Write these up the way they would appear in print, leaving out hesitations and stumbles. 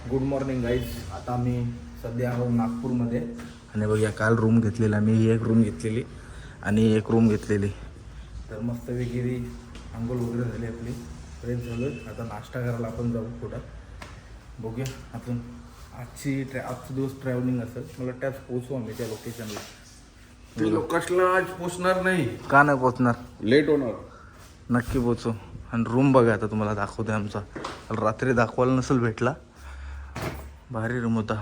Good morning guys. आता आम्ही सध्या आहोत नागपूरमध्ये आणि बघूया काल रूम घेतलेला मी. ही एक रूम घेतलेली आणि एक रूम घेतलेली. तर मस्त वगैरे आंघोळ वगैरे झाली आपली, फ्रेश झालो. आता नाश्ता करायला आपण जाऊ कुठं बघूया. आपण आजचा दिवस ट्रॅव्हलिंग असेल, मला त्याच पोचू आम्ही त्या लोकेशनला. ते लोकेशनला आज पोचणार नाही. का नाही पोचणार? लेट होणार. नक्की पोचू. आणि रूम बघा आता तुम्हाला दाखवते आमचा. रात्री दाखवायला नसेल भेटला, भारी रूम होता.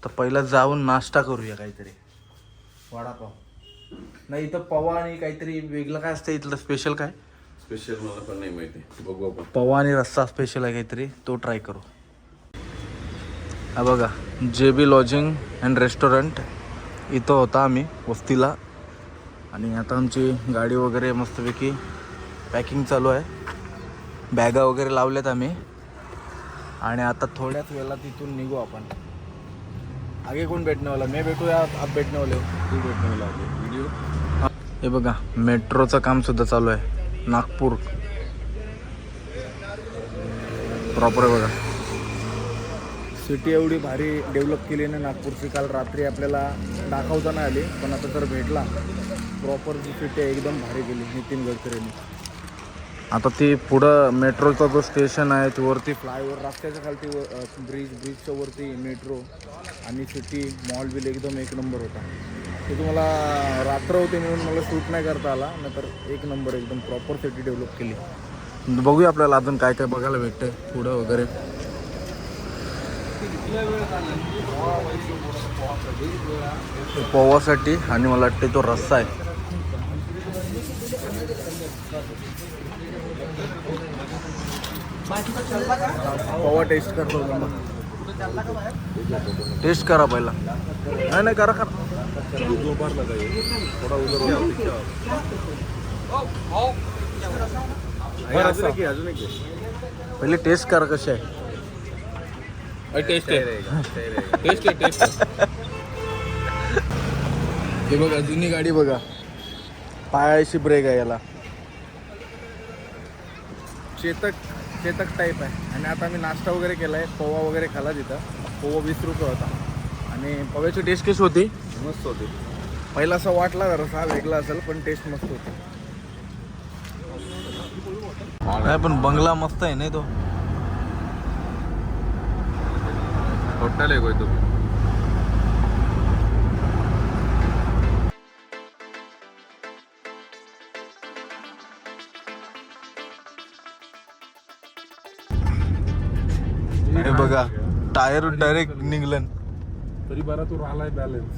तर पहिला जाऊन नाश्ता करूया काहीतरी. वडापाव नाही, इथं पवा आणि काहीतरी वेगळं काय असतं इथलं स्पेशल. काय स्पेशल मला पण नाही माहिती, बघू आपण. पवा आणि रस्सा स्पेशल आहे काहीतरी, तो ट्राय करू. हा बघा, JB लॉजिंग अँड रेस्टॉरंट. इथं होता आम्ही वस्तीला. आणि आता आमची गाडी वगैरे मस्तपैकी पॅकिंग चालू आहे. बॅगा वगैरे लावल्यात आम्ही. आणि आता थोड्याच वेळात तिथून निघू आपण. आगे कोण भेटणे वाला? मैं भेटू या आप भेटणे वाले? तू भेटणे वाला व्हिडिओ. हे बघा, मेट्रोचं काम सुद्धा चालू आहे नागपूर प्रॉपर आहे बघा. सिटी एवढी भारी डेव्हलप केली ना नागपूरची. काल रात्री आपल्याला दाखवता नाही आली, पण आता तर भेटला. प्रॉपर जी सिटी एकदम भारी केली नितीन गडकरींनी. आता ती पुढं मेट्रोचा जो स्टेशन आहे ते वरती फ्लायओव्हर, रस्त्याच्या खालती ब्रिजच्या वरती मेट्रो आणि सिटी मॉल बिल एकदम एक नंबर होता. ते तुम्हाला रात्र होते म्हणून मला शूट नाही करता आला, नाहीतर एक नंबर एकदम प्रॉपर सिटी डेव्हलप केली. बघूया आपल्याला अजून काय काय बघायला भेटतं पुढं वगैरे. पोवासाठी आणि मला वाटते तो रस्सा आहे. पोवा टेस्ट करतो. टेस्ट करा पहिला. नाही नाही, करा करा. पहिले टेस्ट करा कशी आहे. Taste taste. हे बघा, जुनी गाडी बघा, पायाशी ब्रेक आहे याला. चेतक टाईप आहे. आणि आता मी नाश्ता वगैरे केला आहे, पोवा वगैरे खाला तिथं. पोवा 20 रुपये होता. आणि पोव्याची टेस्ट कशी होती? मस्त होते. पहिला असं वाटला जरासा वेगळा असेल, पण टेस्ट मस्त होती. नाही पण बंगला मस्त आहे नाही तो. हॉटेल आहे कोई तो. हे बघा, टायर डायरेक्ट निघलन. तरी बरा तू राहिलाय बॅलन्स.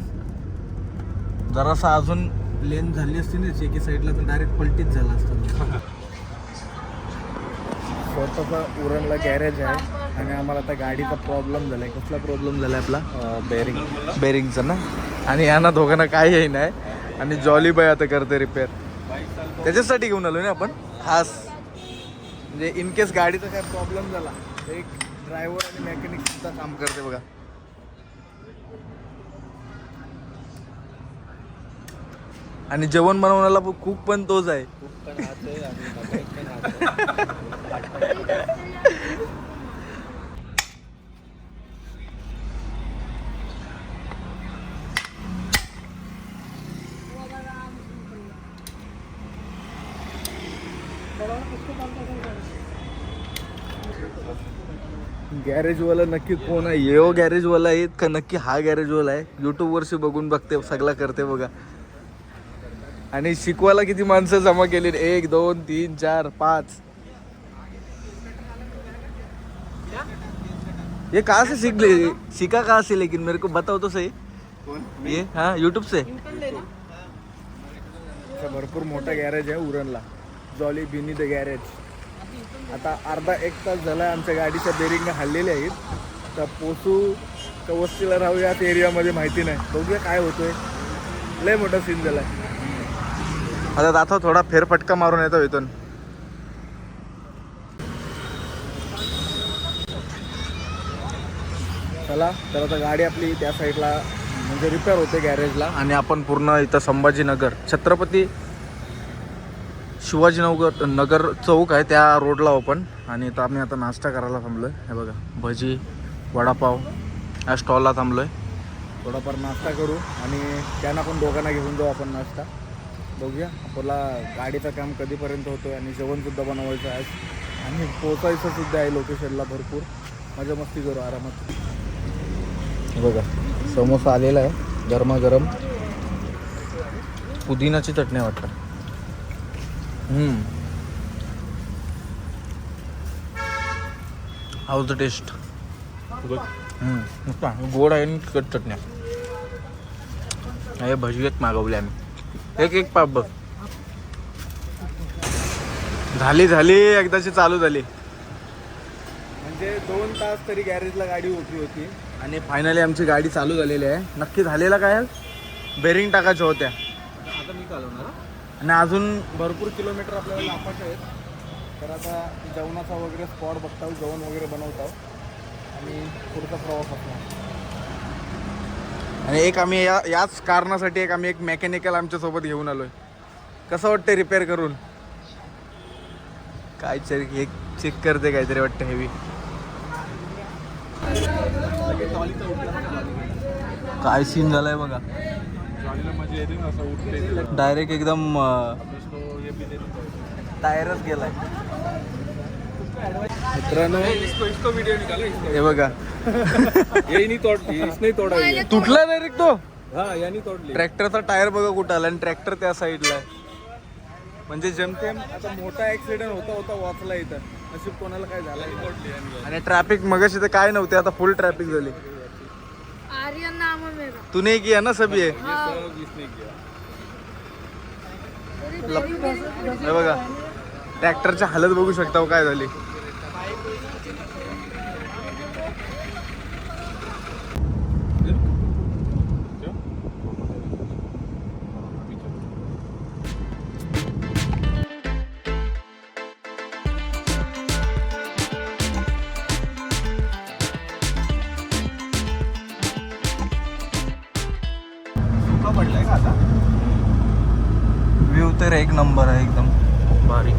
जरासा अजून लेन झाली असती ना एकी साईडला, तर डायरेक्ट पलटीच झाला असता. स्वतःचा उरणला गॅरेज आहे. आणि आम्हाला आता गाडीचा प्रॉब्लेम झाला आहे. कसला प्रॉब्लेम झाला आहे आपला? बेरिंगचा ना. आणि यांना दोघांना काही आहे नाही. आणि जॉली बाय आता करते रिपेअर. त्याच्यासाठी घेऊन आलो ना आपण खास. म्हणजे इन केस गाडीचा काय प्रॉब्लेम झाला, एक ड्रायव्हर आणि मेकॅनिक सुद्धा काम करते बघा. आणि जेवण बनवण्याला कुक पण तोच आहे. गॅरेजवाला नक्की कोण आहे? येओ गॅरेजवाला आहेत का नक्की हा गॅरेजवाला आहे? यूट्यूबवरशी बघून बघते, सगळं करते बघा. आणि शिकवायला किती माणसं जमा केली? 1 2 3 4 5. ये कहाँ से सीखा कहाँ से? लेकिन मेरे को बताओ तो सही. ये हाँ, यूट्यूब से. भरपूर मोठा गॅरेज आहे उरणला, जॉली बिनी द गॅरेज. आता अर्धा 1 तास झाला आमच्या गाडीच्या बेरिंग हल्लेल्या आहेत. तर पोचू का वस्तीला राहू याच एरियामध्ये माहिती नाही. बघूया काय होतोय. लय मोठा सीन झाला आहे. आता दाखव, थोडा फेरफटका मारून येतो इथून. चला, तर आता गाडी आपली त्या साईडला म्हणजे रिपेअर होते गॅरेजला. आणि आपण पूर्ण इथं संभाजीनगर छत्रपती नगर चौक आहे त्या रोडला ओपन. आणि इथं आम्ही आता नाश्ता करायला थांबलो आहे. हे बघा भजी वडापाव या स्टॉलला थांबलो आहे. थोडाफार नाश्ता करू आणि त्यांना पण दोघांना घेऊन जाऊ आपण नाश्ता. बघूया आपला गाडीचं काम कधीपर्यंत होतो आणि जेवणसुद्धा बनवायचं आहे आणि पोचायचं सुद्धा आहे लोकेशनला. भरपूर मजा मस्ती करू आरामात. बघा समोसा आलेला आहे गरमागरम. पुदिनाची चटणी वाटतं. How the taste. नुसता गोड आहे आणि तिखट चटण्या. हे भजी एक मागवले आम्ही. एक पाप बघ. झाली एकदाची चालू झाली. म्हणजे 2 तास तरी गॅरेजला गाडी उभी होती आणि फायनली आमची गाडी चालू झालेली आहे. नक्की झालेला काय बेरिंग टाकायच्या होत्या आता मी चालवणार. आणि अजून भरपूर किलोमीटर आपल्याला लांबाचे आहेत. तर आता जेवणाचा वगैरे स्पॉट बघताव, जेवण वगैरे बनवताव आणि पुढचा प्रवास असणार. आणि एक आम्ही याच कारणासाठी एक मेकॅनिकल आमच्यासोबत घेऊन आलो आहे. कसं वाटतं रिपेअर करून? काय चेक करते काहीतरी वाटतं हेवी. काय सीन झालाय बघा. डायरेक्ट एकदम टायरच गेलाय मित्रांनो. हे बघा तुटला डायरेक्ट तो. ट्रॅक्टरचा टायर बघा कुठं आला आणि ट्रॅक्टर त्या साईडला आहे. म्हणजे जेमतेम आता मोठा ऍक्सिडेंट होता वाचला इथं. नशीब कोणाला काय झालं. आणि ट्रॅफिक मगाशी तर काय नव्हते, आता फुल ट्रॅफिक झाली. तू नाही किया ना सभी आहे. हे बघा ट्रॅक्टरची हालत बघू शकता काय झाली. पडलाय का आता. व्ह्यू तर एक नंबर आहे एकदम भारी.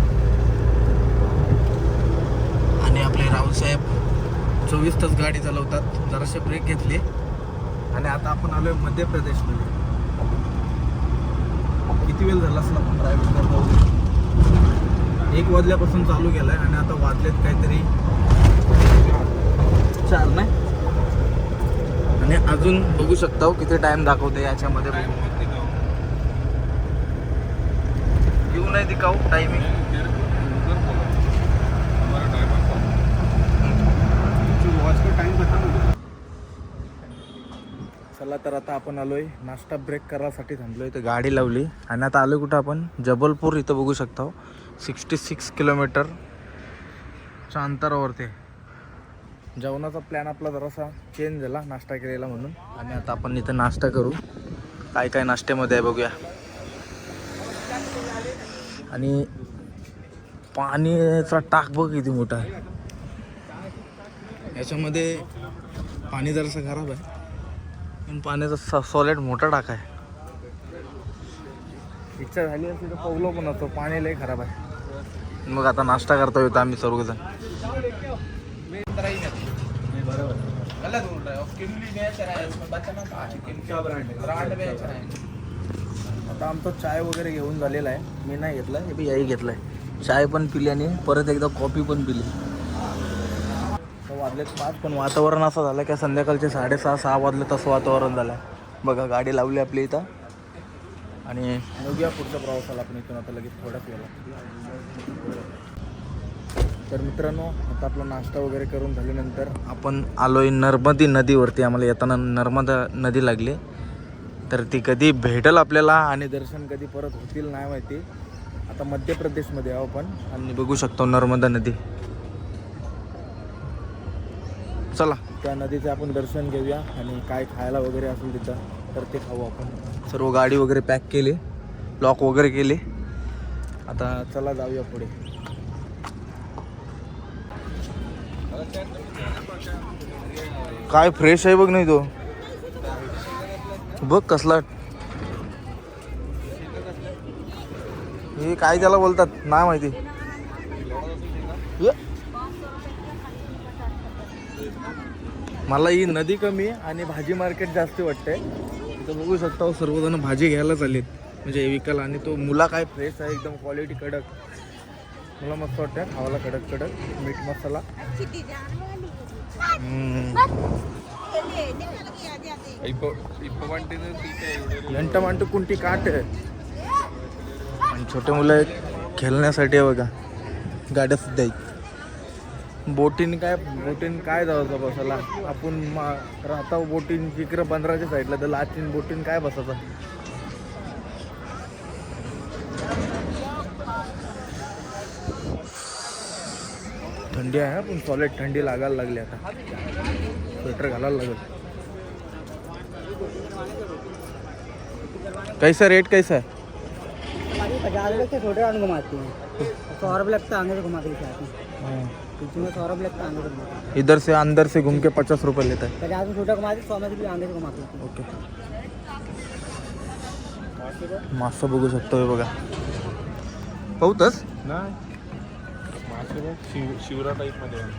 आणि आपले रावसाहेब 24 तास गाडी चालवतात. जराशे ब्रेक घेतले आणि आता आपण आलोय मध्य प्रदेशमध्ये. किती वेळ झाला असला आपण ड्रायव्हिंग करतो. 1 वाजल्यापासून चालू केलाय आणि आता वाजलेत काहीतरी 4 नाही. आणि अजून बघू शकता किती टाइम दाखवते याच्यामध्ये. येऊ नाही दिखाऊ टायमिंग. चला तर आता आपण आलोय नाश्ता ब्रेक करायसाठी थांबलोय. तर गाडी लावली आणि आता आलोय कुठं आपण जबलपूर. इथं बघू शकता 66 किलोमीटरच्या अंतरावरती. जेवणाचा प्लॅन आपला जरासा चेंज झाला नाश्ता केलेला म्हणून. आणि आता आपण इथं नाश्ता करू. काय काय नाश्त्यामध्ये आहे बघूया. आणि पाणीचा टाक बघ किती मोठा आहे. याच्यामध्ये पाणी जरासं खराब आहे पण पाण्याचा सॉलिड मोठा टाक आहे. इच्छा झाली असती तर पवलो पण होतो. पाणी लय खराब आहे. मग आता नाश्ता करता येतो आम्ही सर्वजण. आता आमचा चाय वगैरे घेऊन झालेला आहे. मी नाही घेतला, हे बी याही घेतलाय. चाय पण पिली आणि परत एकदा कॉफी पण पिली. वाजलेत 5 पण वातावरण असं झालं की संध्याकाळचे 6:30-6 वाजले तसं वातावरण झालं. बघा गाडी लावली आपली इथं आणि बघूया पुढच्या प्रवासाला आपण इथून आता लगेच थोड्याच वेळा. तर मित्रांनो आता आपला नाश्ता वगैरे करून झाल्यानंतर आपण आलोय नर्मदी नदीवरती. आम्हाला येताना नर्मदा नदी लागली. तर ती कधी भेटेल आपल्याला आणि दर्शन कधी परत होतील नाही माहिती. आता मध्य प्रदेशमध्ये आहो आपण आणि बघू शकतो नर्मदा नदी. चला त्या नदीचं आपण दर्शन घेऊया आणि काय खायला वगैरे असेल तिथं तर ते खाऊ आपण. सर्व गाडी वगैरे पॅक केली, लॉक वगैरे केले. आता चला जाऊया पुढे. काय फ्रेश आहे बघ. नाही तो बघ कसला हे काय त्याला बोलतात नाही माहिती. ये. मला ही नदी कमी आणि भाजी मार्केट जास्त वाटतंय. इथं बघू शकता सर्वजण भाजी घ्यायला चाललेत म्हणजे विकायला. आणि तो मुला काय फ्रेश आहे एकदम, क्वालिटी कडक. मला मस्त वाटतं खावाला, कडक कडक मीठ मसाला. लंट मांटू कुंटी काट. आणि छोटे मुलं खेळण्यासाठी आहे बघा, गाड्या सुद्धा आहेत. बोटीन काय जायचं बसायला. आपण राहता बोटीन इकडं बंदराच्या साईडला, तर लाचीन बोटीन काय बसायचं. थंडी आहे पण सॉलिड थंडी लागायला लागली. आता स्वेटर घालायला लागेल. कैसा रेट कैसा है? 50 रुपये से छोटे वाले घुमाती हैं, 100 रुपये लगता है आगे से घुमा के आती हैं. पीछे में 100 रुपये लगता है आगे से घुमा के. इधर से अंदर से घूम के 50 रुपये लेता है. 50 में छोटा घुमाती, 100 में भी आगे से घुमा के. ओके. मासा बघू शकतो हे बघा. पाहूतच नाही मासे बघ, शिवरा टाईप मध्ये आहे.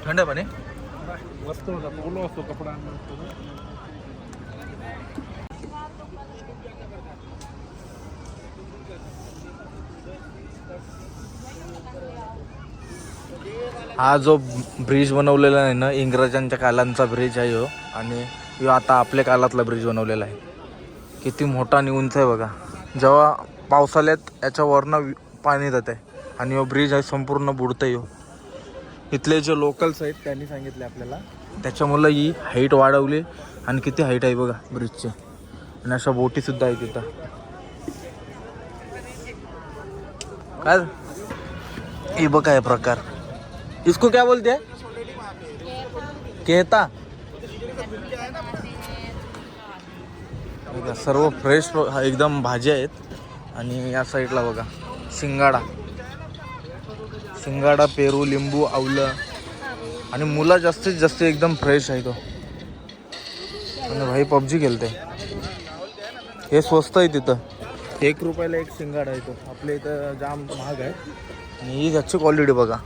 थंड आहे पाणी. मस्त होता, पोलो असतो कपडा आणला असतो ना. हा जो ब्रिज बनवलेला आहे ना, इंग्रजांच्या कालांचा ब्रिज आहे ह्यो. आणि ह्यो आता आपल्या काळातला ब्रिज बनवलेला आहे. किती मोठा आणि उंच आहे बघा. जेव्हा पावसाळ्यात याच्यावरनं पाणी जात आहे आणि ह्यो ब्रिज आहे संपूर्ण बुडतं. ह्यो इथले जे लोकल्स आहेत त्यांनी सांगितले आपल्याला, त्याच्यामुळं ही हाईट वाढवली. आणि किती हाईट आहे बघा ब्रिजची. आणि अशा बोटीसुद्धा आहेत तिथं. काय हे बघा हे प्रकार. इसको क्या बोलते हैं? केता. बघा सर्व फ्रेश एकदम भाज्या आहेत. आणि या साईडला बघा शिंगाडा, पेरू, लिंबू, आवलं. आणि मुलं जास्तीत जास्त एकदम फ्रेश आहे तो. आणि भाई पबजी खेळते. हे स्वस्त आहे तिथं. 1 रुपयाला एक शिंगाडा आहे तो. आपल्या इथं जाम महाग आहे. आणि ही त्याची क्वालिटी बघा,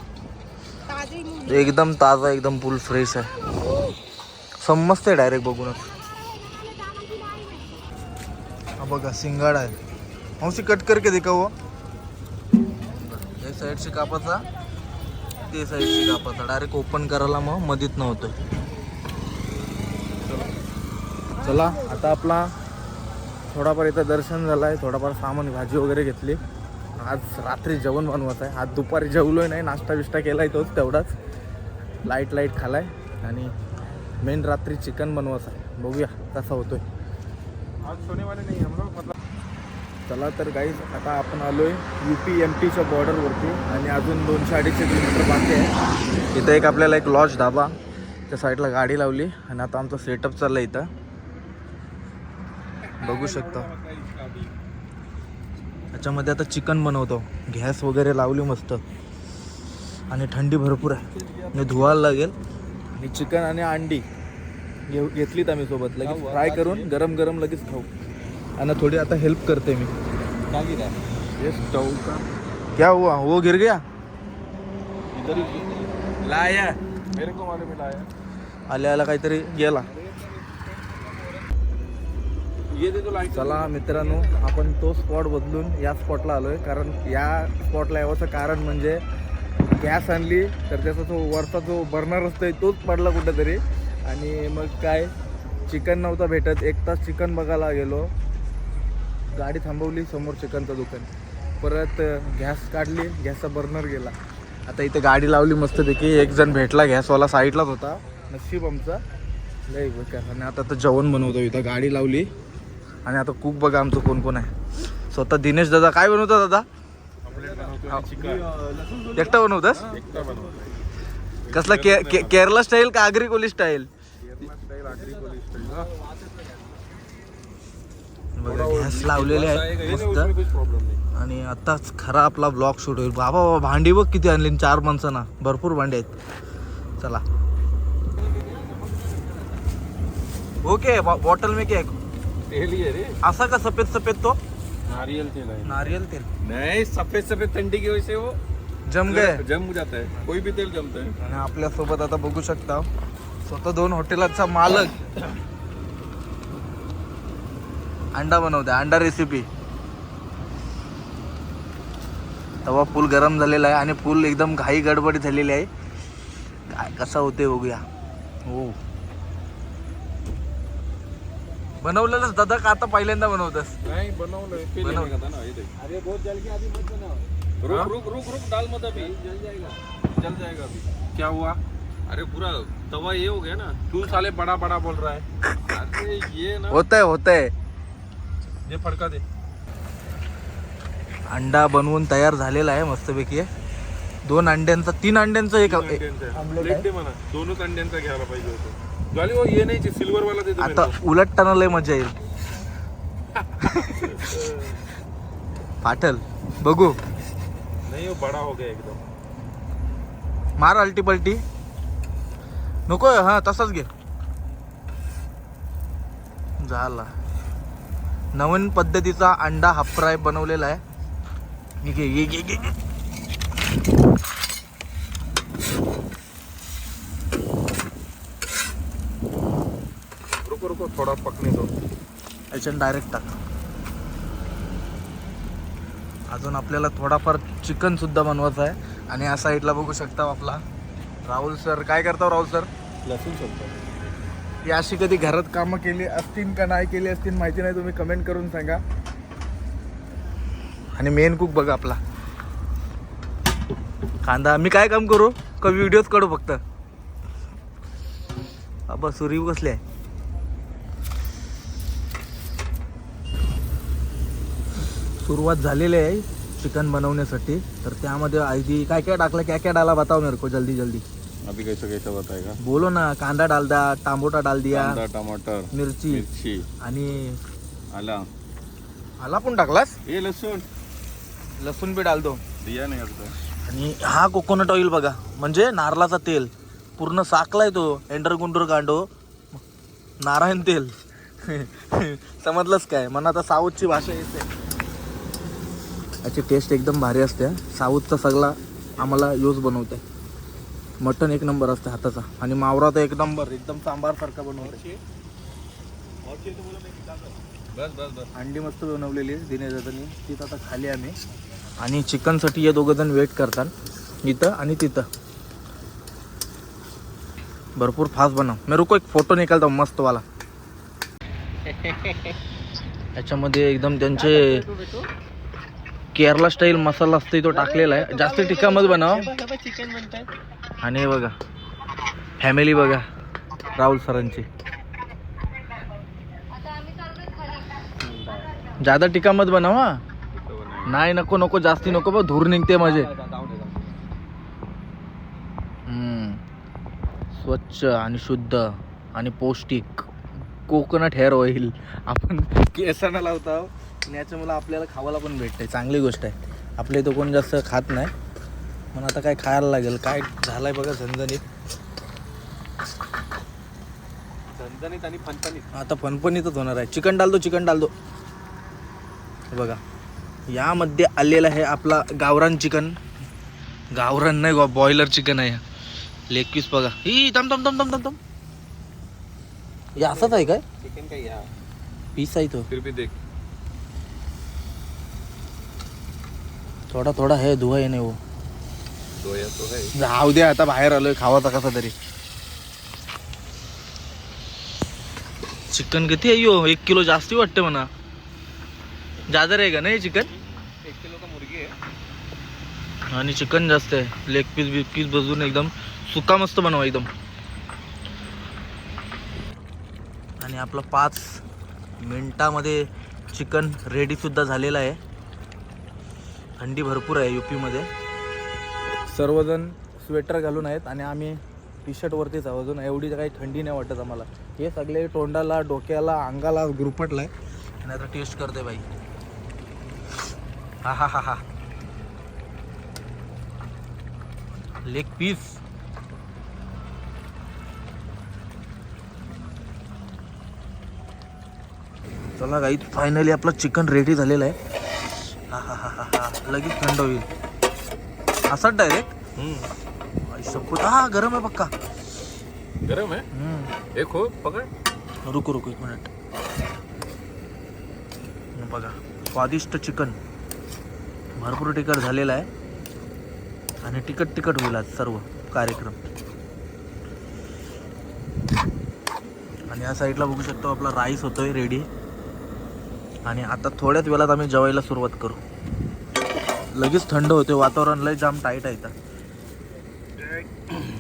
एकदम ताजा, एकदम फुल फ्रेश आहे. समजते डायरेक्ट बघूनच. हा बघा सिंगाडा आहे. मावशी कट करके देखा वो. एक साईडशी कापाचा, ते साईडशी कापाचा. डायरेक्ट ओपन करायला मग मधीत नव्हतं. चला आता आपला थोडाफार इथं दर्शन झालं आहे. थोडाफार सामान भाजी वगैरे घेतली. आज रात्री जेवण बनवत आहे. आज दुपारी जेवलोय नाही, नाश्ता बिष्टा केला आहे तोच तेवढाच. लाईट खालाय. आणि मेन रात्री चिकन बनवायचं आहे. बघूया कसा होतोय. आज सोनेवाले नाही हम लोग, मतलब. चला तर गाईज आता आपण आलोय UP-MP बॉर्डरवरती. आणि अजून 200-250 किलोमीटर बाकी आहे. इथं एक आपल्याला एक लॉज ढाबा, त्या साईडला गाडी लावली. आणि आता आमचा सेटअप चालला इथं, बघू शकता. त्याच्यामध्ये आता चिकन बनवतो. गॅस वगैरे लावली मस्त. आणि थंडी भरपूर आहे आणि धुवायला लागेल. आणि चिकन आणि अंडी घेतलीत आम्ही सोबत. लगेच फ्राय करून गरम गरम लगेच खाऊ. आणि थोडी आता हेल्प करते मी. ये स्टव का क्या हुआ? वो गिर गया. इधर ही लाया मेरे को मालूम मिला. आल्या काहीतरी गेला. ये दे तो लाइट. चला मित्रांनो, आपण तो स्पॉट बदलून या स्पॉटला आलोय. कारण या स्पॉटला यावंचं कारण म्हणजे गॅस आणली तर त्याचा तो वरचा जो बर्नर असतोय तोच पडला कुठेतरी. आणि मग काय चिकन नव्हता भेटत. 1 तास चिकन बघायला गेलो. गाडी थांबवली समोर चिकनचं दुकान. परत गॅस काढली, गॅसचा बर्नर गेला. आता इथे गाडी लावली मस्तपैकी. एक जण भेटला गॅसवाला, साईडलाच होता. नशीब आमचा लय बेकार. आणि आता तर जेवण बनवतो इथं. गाडी लावली. आणि आता कुक बघा आमचं कोण कोण आहे. स्वतः दिनेश दादा. काय बनवता दादा? एकटा बनवतास? कसला केरला स्टाईल का आगरी कोली स्टाईल? गॅस लावलेले आहे मस्त. आणि आताच खरा आपला ब्लॉग शूट होईल. बाबा भांडी बघ किती आणली 4 माणसांना. भरपूर भांडी आहेत. चला ओके. बॉटल में क्या है? तेल ही है रे, असा का सफेद सफेद तो नारियल तेल है। नारियल तेल नहीं, सफेद सफेद ठंडी की वजह से वो जम गए. जम जाता है, कोई भी तेल जमता है. आणि आपल्या सोबत आता बघू शकता स्वतः 2 हॉटेलाचा मालक अंडा बनवते, अंडा रेसिपी. तवा फुल गरम झालेला आहे आणि फुल एकदम घाई गडबडी झालेली आहे. काय कसा होते बघूया. हो बनवलेलंच दादा का आता पहिल्यांदा बनवतस? नहीं बनवलंय, पे लेने का था ना, ये देख. अरे बहुत जल गया, अभी मत बनाओ. रुक डाल मत अभी, जल जाएगा अभी. क्या हुआ? अरे पूरा तवा ये हो गया ना. तू साले बड़ा बड़ा बोल रहा है. अरे ये ना, होतंय. ये फड़का दे. अंडा बनवून तयार झालेला आहे मस्तपैकी. 2 अंड्यांचा 3 अंड्यांचा एक प्लेट दे मला. दोनच अंड्यांचा घ्यायला पाहिजे होतं. गाली वो ये नहीं, सिल्वर वाला दे दो. आता उलटताना लय मजा येईल. फाटल बघू. नहीं वो बड़ा हो गया एकदम. मार अल्टी पलटी नको. हा तसाच घे. झाला. नवीन पद्धतीचा अंडा हाफ फ्राय बनवलेला आहे. घे. रुको थोड़ा पकने दो. याच्यानं डायरेक्ट टाक. अजून आपल्याला थोडाफार चिकन सुद्धा बनवायचं आहे. आणि या साईडला बघू शकता आपला राहुल सर. काय करता राहुल सर? लसूण सोलतो. या अशी कधी घरात कामं केली असतील का नाही केली असतील माहिती नाही, तुम्ही कमेंट करून सांगा. आणि मेन कुक बघा आपला कांदा. मी काय काम करू का व्हिडिओज काढू फक्त? बाबा सुरी कसली आहे. सुरुवात झालेली आहे चिकन बनवण्यासाठी. तर त्यामध्ये आधी काय काय टाकलं, क्या डाला बताओ मेरे को जल्दी. अभी कैसा बताएगा? बोलो ना. कांदा डाल दा, टामोटा डाल दिया, कांदा, टमाटर, मिरची आणि आला पण टाकलास. ये लसूण भी डाल दो. दिया नहीं आता. आणि हा कोकोनट ऑइल बघा, म्हणजे नारळाचा तेल पूर्ण साकलाय तो. एंडर गुंडर गांडो नारायण तेल. समजलंच काय? म्हणा आता साऊथची भाषा येते. याची टेस्ट एकदम भारी असते. साऊथचा सगळा आम्हाला यूज बनवते. मटन एक नंबर असते हाताचा. आणि मावरा तर एक नंबर, एकदम सांबार सारखा बनवते. बस. अंडी मस्त बनवलेली आहे दिने दादानी. तिथं आता खाली आम्ही. आणि चिकनसाठी हे दोघं जण वेट करतात इथं आणि तिथं. भरपूर फास्ट बनव. मी रुको एक फोटो निकालतो मस्तवाला. याच्यामध्ये एकदम त्यांचे केरला स्टाईल मसाला असतो तो टाकलेला आहे. जास्त टिक्कामध्ये बनव. चिकन बनतात. आणि बघा फॅमिली बघा राहुल सरांची. ज्यादा टिकामध्ये बनव हा. नाही नको जास्ती नको बघ, धूर निघते माझे. स्वच्छ आणि शुद्ध आणि पौष्टिक कोकोनट हेअर ऑइल आपण केसांना लावतो. आणि याच्यामुळे आपल्याला खावायला पण भेटते. चांगली गोष्ट आहे. आपल्या इथं कोण जास्त खात नाही, पण आता काय खायला लागेल. काय झालंय बघा झणझणीत आणि फणफणीत. आता फणफणीतच होणार आहे. चिकन डाल दो. बघा यामध्ये आलेलं आहे आपला गावरान चिकन. गावरान नाही, बॉयलर चिकन आहे. लेग पीस बघा. ही तम. हे असंच आहे काय? चिकन का या पीस आहे तो. फिर भी देख. थोडा है धुवा येणे वो. दोया तो है. जाऊ दे आता, बाहेर आलोय खावाचा कसा तरी. चिकन किती आहे यो? 1 किलो जास्ती वाटते म्हणा. जादा आहे का नाही चिकन? 1 किलो का मुर्गी है. आणि चिकन जास्त आहे. लेग पीस बजून एकदम सुका मस्त बनवा एकदम. आणि आपलं 5 मिनिटामध्ये चिकन रेडी सुद्धा झालेलं आहे. थंडी भरपूर आहे यूपीमध्ये. सर्वजण स्वेटर घालून आहेत आणि आम्ही टी शर्ट वरतीच आहोत. अजून एवढी काही थंडी नाही वाटत आम्हाला. हे सगळे तोंडाला, डोक्याला, अंगाला गुरफटलाय. आणि आता टेस्ट करते बाई. हा लेग पीस. चला गाईज फायनली आपलं चिकन रेडी झालेलं आहे. हा हा हा हा हा लगेच थंड होईल असाच डायरेक्ट. हा गरम आहे पक्का. गरम है एक हो पकड़. रुको रुको 1 मिनिट. बघा स्वादिष्ट चिकन भरपूर तिखट झालेलं आहे आणि तिखट होईल आज सर्व कार्यक्रम. आणि या साईडला बघू शकतो आपला राईस होतोय रेडी. आणि आता थोड्याच वेळात आम्ही जेवायला सुरुवात करू. लगेच थंड होते वातावरण लय जाम टाईट आहे इथं.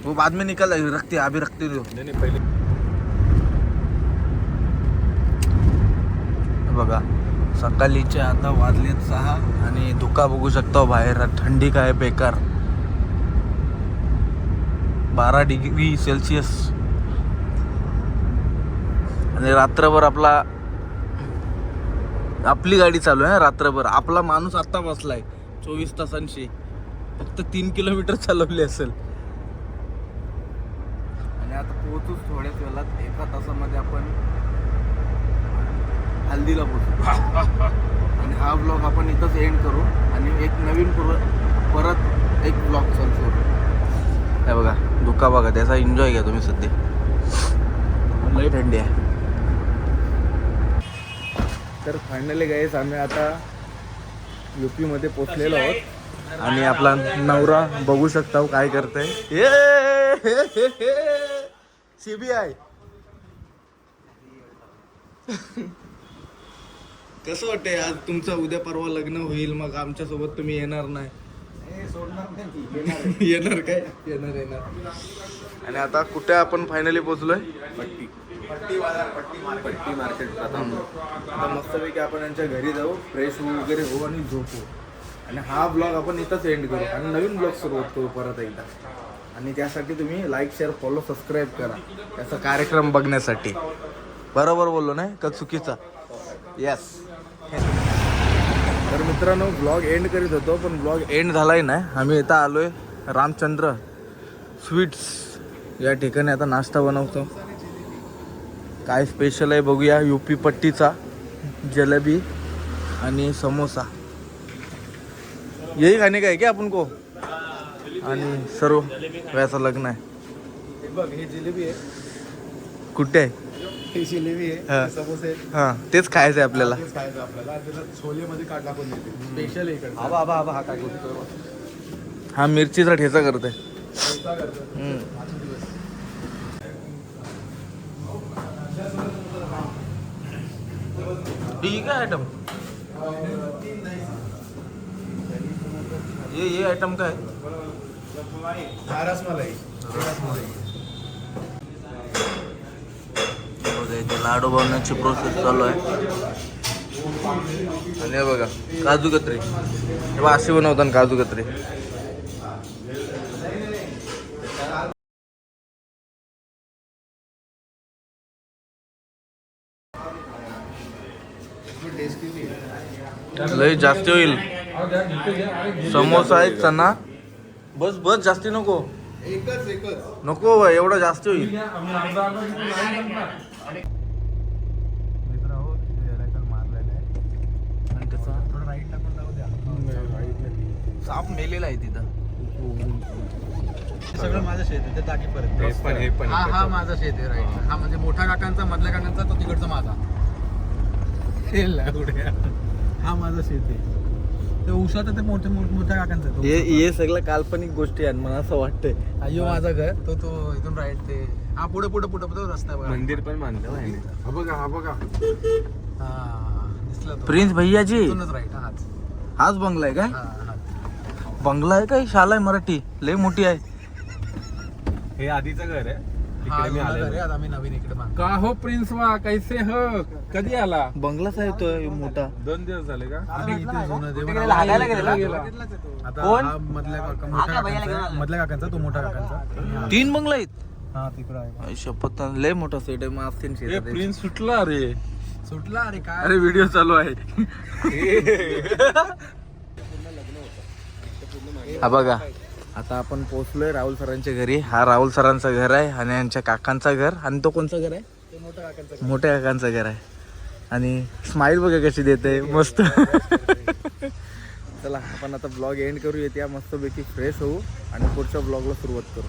वो बाद में निकल रखते अभी रखते दो. नहीं पहले बघा सकाळीचे आता वाजलेत 6 आणि धुका बघू शकतो बाहेर. थंडी काय बेकार 12 डिग्री सेल्सिअस. आणि रात्रभर आपली गाडी चालू आहे. रात्रभर आपला माणूस आता बसलाय 24 तासांशी. फक्त 3 किलोमीटर चालवली असेल. आणि आता पोहोचूच थोड्याच वेळात 1 तासामध्ये आपण हल्दीला पोहोचू. आणि हा ब्लॉग आपण इथंच एंड करू आणि एक नवीन परत एक ब्लॉग चालू करू. हे बघा धुका बघा त्याचा एन्जॉय घ्या तुम्ही. सध्या लई थंडी आहे. तर फायनली गाईस आम्ही आता UP मध्ये पोचलेलो आहोत. आणि आपला नवरा बघू शकता काय करतोय. CBI कसं वाटतंय आज तुमचं उद्या परवा लग्न होईल मग आमच्या सोबत तुम्ही येणार नाही. येणार काय येणार. आणि आता कुठे आपण फायनली पोहोचलोय. पट्टी मार्केट. आता मस्तपैकी आपण यांच्या घरी जाऊ फ्रेश वगैरे होऊ आणि झोपू. आणि हा ब्लॉग आपण इथंच एंड करू आणि नवीन ब्लॉग सुरुवात करू परत एकदा. आणि त्यासाठी तुम्ही लाईक शेअर फॉलो सबस्क्राईब करा त्याचा कार्यक्रम बघण्यासाठी. बरोबर बोललो नाही का चुकीचा. येस. तर मित्रांनो ब्लॉग एंड करीत होतो पण ब्लॉग एंड झालाही नाही. आम्ही इथं आलोय रामचंद्र स्वीट्स या ठिकाणी. आता नाश्ता बनवतो. काय स्पेशल आहे बघूया. UP पट्टीचा जलेबी आणि समोसा यही खाने का है क्या अपन को. आणि सर्व वयाचं लग्न आहे. हे जिलेबी आहे. कुठे आहे. ही जिलेबी हा. आहे समोसे हां तेच खायचं आहे आपल्याला. तेच खायचं आपल्याला. त्याच्यात छोलेमध्ये काट टाकून देते स्पेशल आहे इकडे. आबा हा काय हा मिरचीचा ठेचा करतोय. ठीक आहे आयटम. ये आयटम काय रसमलाई. इथे लाडू बनवण्याची प्रोसेस चालू आहे. आणि हे बघा काजू कतरी. तेव्हा अशी बनवतात काजू कतरी. लय जास्त होईल. समोसा आहे चना बस जास्ती नको. एकच नको बाय एवढं जास्त होईल. साप मेलेला आहे तिथं. सगळं माझं शेत आहे ते टाकीपर्यंत. हे पण हा माझा शेत आहे राईट. हा म्हणजे मोठा काकांचा मधल्या काकांचा तो तिकडचा माझा. हा माझा शेत आहे. ते उसाचं ते मोठ्या काकांचा आहे तो. हे सगळं काल्पनिक गोष्टी आहेत मला असं वाटतंय. अय्यो माझं घर तो इथून राईट ते हा पुढे तो रस्ता बघा. मंदिर पण बांधलं आहे. हा बघा हा दिसला तो. प्रिन्स भैया जी इथूनच राईट हाच. हाच बंगला आहे काय. हा. बंगला आहे काय शाला आहे मराठी लय मोठी आहे. हे आधीचं घर आहे. हा इकडे मी जुनं आलेलो. घर आहे. आता आम्ही नवीन इकडे बांधतो. का हो प्रिन्स वा कैसे हो कधी आला. बंगलाच आहे तो मोठा. 2 दिवस झाले का. आम्ही इथे जुनं देव गेला? आता कोण? हा मधल्या काका मोठ्या काकांचा मधल्या काकांचा तो मोठा काकांचा. 3 बंगला आहेत. हा तिकडं आहे. आई शपथ लय मोठा सेट आहे. मग असतील हे शेतात आहे. प्रिन्स सुटला रे. सुटला अरे काय. अरे व्हिडिओ चालू आहे. हा बघा आता आपण पोहोचलोय राहुल सरांच्या घरी. हा राहुल सरांचं घर आहे आणि यांच्या काकांचं घर. आणि तो कोणचं घर आहे. ते मोठ्या काकांचा. मोठ्या काकांचं घर आहे. आणि स्माईल बघा कशी देते मस्त. चला आपण आता ब्लॉग एंड करूया, त्या मस्तपैकी फ्रेश होऊ आणि पुढच्या ब्लॉगला सुरुवात करू.